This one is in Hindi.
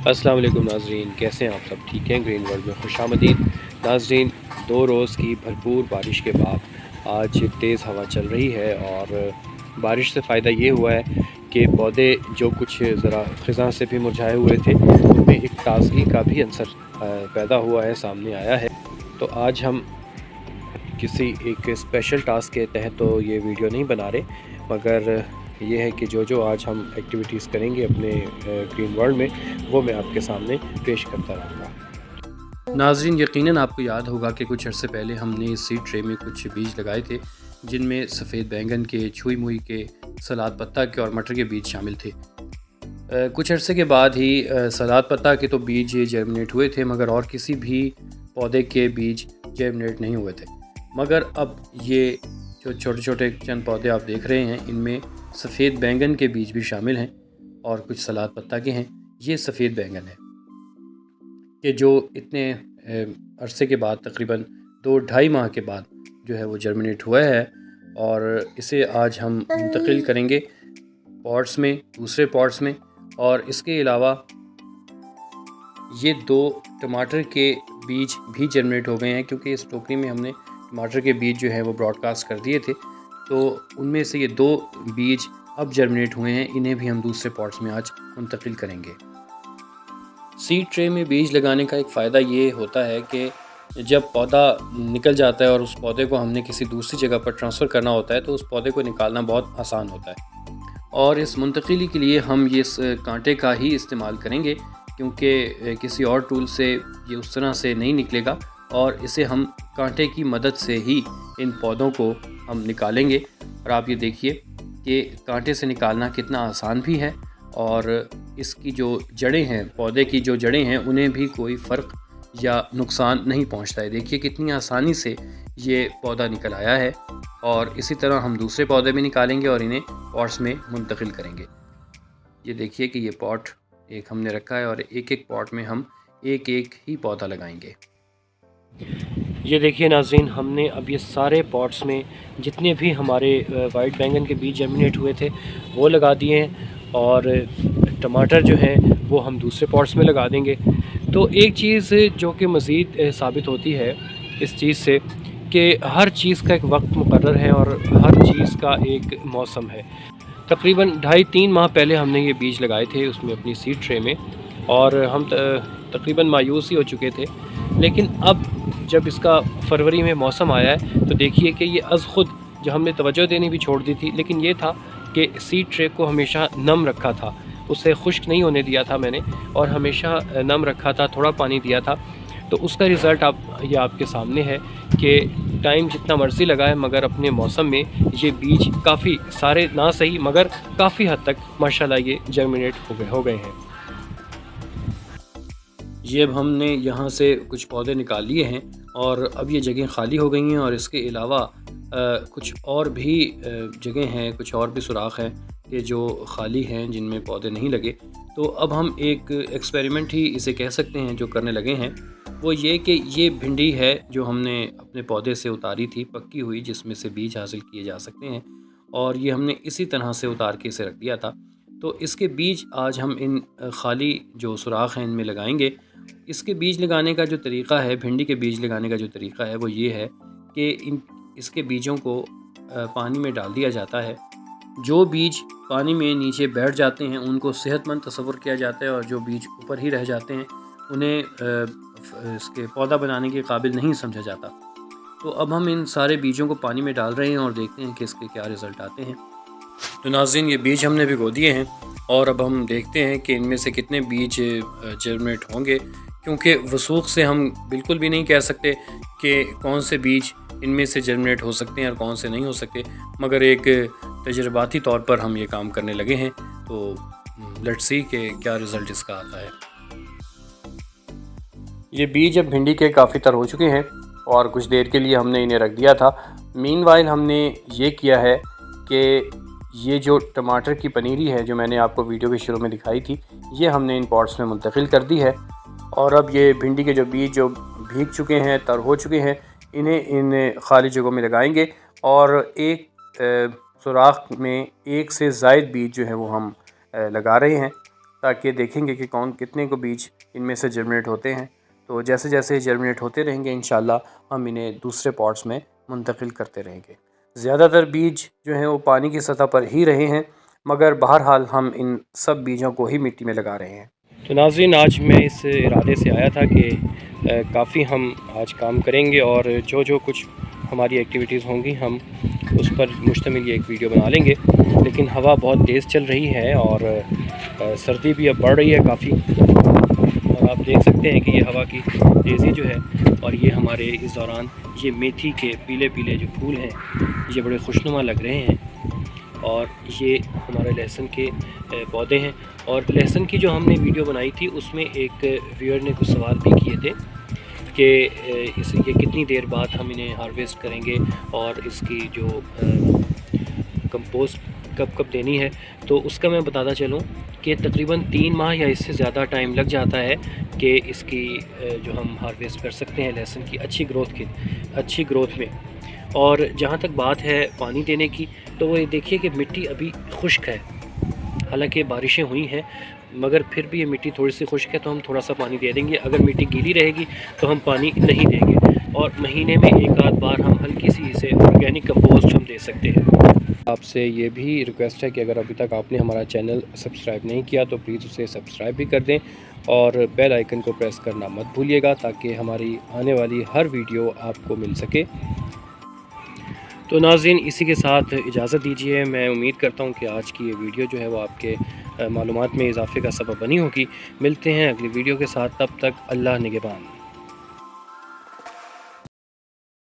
अस्सलाम वालेकुम नाज़रीन, कैसे हैं आप सब? ठीक हैं? ग्रीन वर्ल्ड में खुशामदीद। नाज़रीन, 2 रोज़ की भरपूर बारिश के बाद आज तेज़ हवा चल रही है और बारिश से फ़ायदा ये हुआ है कि पौधे जो कुछ ज़रा ख़िज़ां से भी मुरझाए हुए थे, उनमें एक ताज़गी का भी अंसर पैदा हुआ है, सामने आया है। तो आज हम किसी एक स्पेशल टास्क के तहत तो ये वीडियो नहीं बना रहे, मगर ये है कि जो आज हम एक्टिविटीज़ करेंगे अपने ग्रीन वर्ल्ड में, वो मैं आपके सामने पेश करता रहूँगा। नाज़रीन, यकीनन आपको याद होगा कि कुछ अर्से पहले हमने इस सीड ट्रे में कुछ बीज लगाए थे, जिनमें सफ़ेद बैंगन के, छुई मुई के, सलाद पत्ता के और मटर के बीज शामिल थे। कुछ अरसे के बाद ही सलाद पत्ता के तो बीज जर्मिनेट हुए थे, मगर और किसी भी पौधे के बीज जर्मिनेट नहीं हुए थे। मगर अब ये जो छोटे छोटे चंद पौधे आप देख रहे हैं, इनमें सफ़ेद बैंगन के बीज भी शामिल हैं और कुछ सलाद पत्ता के हैं। ये सफ़ेद बैंगन है कि जो इतने अरसे के बाद, तकरीबन 2 ढाई माह के बाद जो है वो जर्मिनेट हुआ है, और इसे आज हम मुंतकिल करेंगे पॉट्स में, दूसरे पॉट्स में। और इसके अलावा ये 2 टमाटर के बीज भी जर्मिनेट हो गए हैं, क्योंकि इस टोकरी में हमने टमाटर के बीज जो है वो ब्रॉडकास्ट कर दिए थे, तो उनमें से ये 2 बीज अब जर्मिनेट हुए हैं। इन्हें भी हम दूसरे पॉट्स में आज मुंतकिल करेंगे। सीड ट्रे में बीज लगाने का एक फ़ायदा ये होता है कि जब पौधा निकल जाता है और उस पौधे को हमने किसी दूसरी जगह पर ट्रांसफ़र करना होता है, तो उस पौधे को निकालना बहुत आसान होता है। और इस मुंतकिली के लिए हम ये इस कांटे का ही इस्तेमाल करेंगे, क्योंकि किसी और टूल से ये उस तरह से नहीं निकलेगा, और इसे हम कांटे की मदद से ही इन पौधों को हम निकालेंगे। और आप ये देखिए कि कांटे से निकालना कितना आसान भी है, और इसकी जो जड़ें हैं, पौधे की जो जड़ें हैं, उन्हें भी कोई फ़र्क या नुकसान नहीं पहुंचता है। देखिए कितनी आसानी से ये पौधा निकल आया है, और इसी तरह हम दूसरे पौधे भी निकालेंगे और इन्हें पॉट्स में मुंतकिल करेंगे। ये देखिए कि ये पॉट एक हमने रखा है, और एक एक पॉट में हम एक एक ही पौधा लगाएंगे। ये देखिए नाज़रीन, हमने अब ये सारे पॉट्स में जितने भी हमारे वाइट बैंगन के बीज जर्मिनेट हुए थे वो लगा दिए हैं, और टमाटर जो हैं वो हम दूसरे पॉट्स में लगा देंगे। तो एक चीज़ जो कि मज़ीद साबित होती है इस चीज़ से, कि हर चीज़ का एक वक्त मुकर्रर है और हर चीज़ का एक मौसम है। तकरीबन 2.5-3 माह पहले हमने ये बीज लगाए थे उसमें, अपनी सीड ट्रे में, और हम तकरीबन मायूस ही हो चुके थे। लेकिन अब जब इसका फरवरी में मौसम आया है, तो देखिए कि ये अज़ ख़ुद, जो हमने तवज्जो देनी भी छोड़ दी थी, लेकिन ये था कि सीड ट्रे को हमेशा नम रखा था, उसे खुश्क नहीं होने दिया था मैंने, और हमेशा नम रखा था, थोड़ा पानी दिया था। तो उसका रिज़ल्ट ये आपके सामने है कि टाइम जितना मर्ज़ी लगाए, मगर अपने मौसम में ये बीज काफ़ी सारे, ना सही मगर काफ़ी हद तक माशाल्लाह ये जर्मिनेट हो गए हैं। ये अब हमने यहाँ से कुछ पौधे निकाल लिए हैं, और अब ये जगह खाली हो गई हैं, और इसके अलावा कुछ और भी जगह हैं, कुछ और भी सुराख हैं कि जो खाली हैं, जिनमें पौधे नहीं लगे। तो अब हम एक एक्सपेरिमेंट ही इसे कह सकते हैं जो करने लगे हैं। वो ये कि ये भिंडी है जो हमने अपने पौधे से उतारी थी, पक्की हुई, जिसमें से बीज हासिल किए जा सकते हैं, और ये हमने इसी तरह से उतार के इसे रख दिया था। तो इसके बीज आज हम इन खाली जो सुराख हैं इनमें लगाएंगे। इसके बीज लगाने का जो तरीक़ा है, भिंडी के बीज लगाने का जो तरीक़ा है, वो ये है कि इसके बीजों को पानी में डाल दिया जाता है। जो बीज पानी में नीचे बैठ जाते हैं उनको सेहतमंद तस्वुर किया जाता है, और जो बीज ऊपर ही रह जाते हैं उन्हें इसके पौधा बनाने के काबिल नहीं समझा जाता। तो अब हम इन सारे बीजों को पानी में डाल रहे हैं, और देखते हैं कि इसके क्या रिज़ल्ट आते हैं। तो नाज़रीन, ये बीज हमने भिगो दिए हैं, और अब हम देखते हैं कि इनमें से कितने बीज जर्मिनेट होंगे, क्योंकि वसूख से हम बिल्कुल भी नहीं कह सकते कि कौन से बीज इनमें से जर्मिनेट हो सकते हैं और कौन से नहीं हो सकते, मगर एक तजर्बाती तौर पर हम ये काम करने लगे हैं। तो लेट्स सी कि क्या रिज़ल्ट इसका आता है। ये बीज अब भिंडी के काफ़ी तर हो चुके हैं, और कुछ देर के लिए हमने इन्हें रख दिया था। मीनवाइल हमने ये किया है कि ये जो टमाटर की पनीरी है, जो मैंने आपको वीडियो के शुरू में दिखाई थी, ये हमने इन पॉट्स में मुंतकिल कर दी है। और अब ये भिंडी के जो बीज जो भीग चुके हैं, तर हो चुके हैं, इन्हें इन खाली जगहों में लगाएंगे, और एक सुराख में एक से ज़ायद बीज जो है वो हम लगा रहे हैं, ताकि देखेंगे कि कौन कितने को बीज इनमें से जर्मिनेट होते हैं। तो जैसे जैसे जर्मिनेट होते रहेंगे इंशाल्लाह हम इन्हें दूसरे पॉट्स में मुंतकिल करते रहेंगे। ज़्यादातर बीज जो हैं वो पानी की सतह पर ही रहे हैं, मगर बहरहाल हम इन सब बीजों को ही मिट्टी में लगा रहे हैं। तो नाज़रीन, आज मैं इस इरादे से आया था कि काफ़ी हम आज काम करेंगे और जो जो कुछ हमारी एक्टिविटीज़ होंगी हम उस पर मुश्तमिल ये एक वीडियो बना लेंगे। लेकिन हवा बहुत तेज़ चल रही है और सर्दी भी अब बढ़ रही है काफ़ी, और आप देख सकते हैं कि ये हवा की तेज़ी जो है, और ये हमारे इस दौरान ये मेथी के पीले पीले जो फूल हैं ये बड़े खुशनुमा लग रहे हैं। और ये हमारे लहसुन के पौधे हैं। और लहसुन की जो हमने वीडियो बनाई थी उसमें एक व्यूअर ने कुछ सवाल भी किए थे कि ये कितनी देर बाद हम इन्हें हार्वेस्ट करेंगे और इसकी जो कंपोस्ट कब कब देनी है। तो उसका मैं बताता चलूँ कि तकरीबन 3 माह या इससे ज़्यादा टाइम लग जाता है कि इसकी जो हम हार्वेस्ट कर सकते हैं लहसुन की अच्छी ग्रोथ में। और जहाँ तक बात है पानी देने की, तो वो देखिए कि मिट्टी अभी खुश्क है, हालांकि बारिशें हुई हैं मगर फिर भी ये मिट्टी थोड़ी सी खुश्क है, तो हम थोड़ा सा पानी दे देंगे। अगर मिट्टी गीली रहेगी तो हम पानी नहीं देंगे, और महीने में एक आध बार हम हल्की सी इसे ऑर्गेनिक कंपोस्ट हम दे सकते हैं। आपसे ये भी रिक्वेस्ट है कि अगर अभी तक आपने हमारा चैनल सब्सक्राइब नहीं किया तो प्लीज़ उसे सब्सक्राइब भी कर दें और बेल आइकन को प्रेस करना मत भूलिएगा, ताकि हमारी आने वाली हर वीडियो आपको मिल सके। तो नाज़रीन, इसी के साथ इजाज़त दीजिए। मैं उम्मीद करता हूँ कि आज की ये वीडियो जो है वो आपके मालूमात में इजाफ़े का सबब बनी होगी। मिलते हैं अगली वीडियो के साथ, तब तक अल्लाह निगहबान।